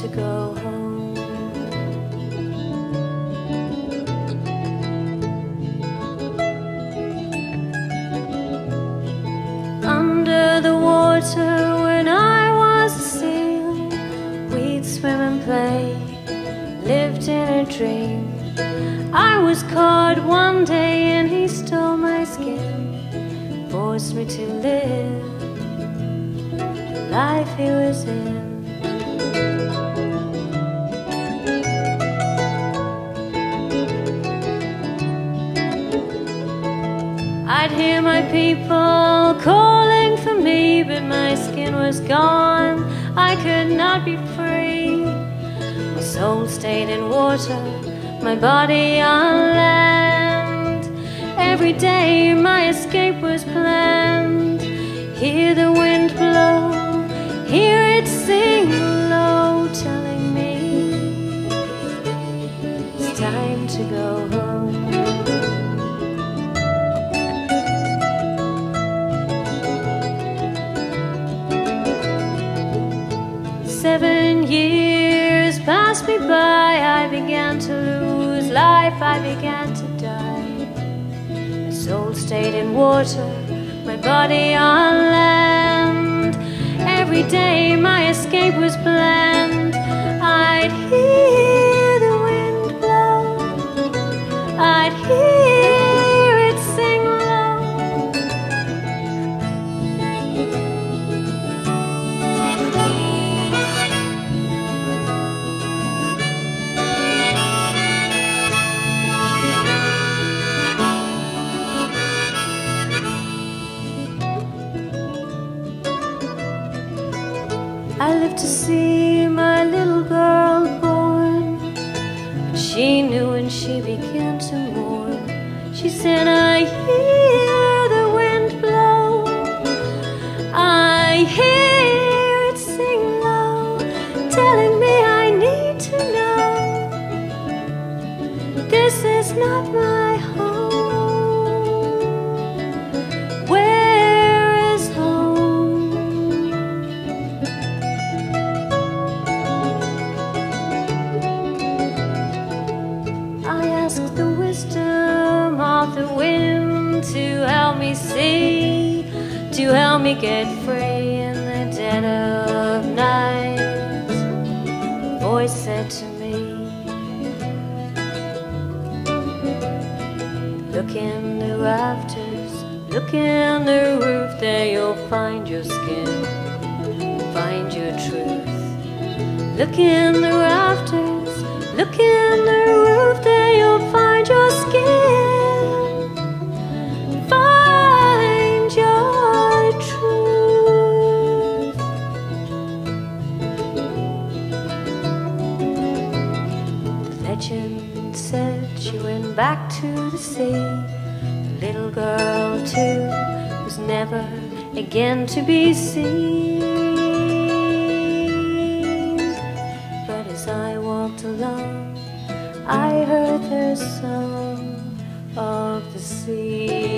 to go home. Under the water when I was a seal, we'd swim and play, lived in a dream. I was caught one day and he stole my skin, forced me to live the life he was in. I'd hear my people calling for me, but my skin was gone, I could not be free. My soul stayed in water, my body on land. Every day my escape was planned. Hear the wind blow, hear it sing low, telling me it's time to go home. 7 years passed me by, I began to lose life, I began to die. My soul stayed in water, my body on land. Every day my escape was planned. I'd hear the wind blow, I'd hear it sing low. I lived to see my little girl born, but she knew when she began to mourn. She said, I hear the wind blow, I hear it sing low, telling me I need to know this is not my home. Where is home? I asked the wisdom of the wind to help me see, to help me get free in the dead of night. A voice said to me, look in the rafters, look in the roof, there you'll find your skin, find your truth. Look in the rafters, look in the roof, there you'll find your skin, find your truth. The legend said she went back to the sea, the little girl too was never again to be seen. But as I walked along, I heard the song of the sea.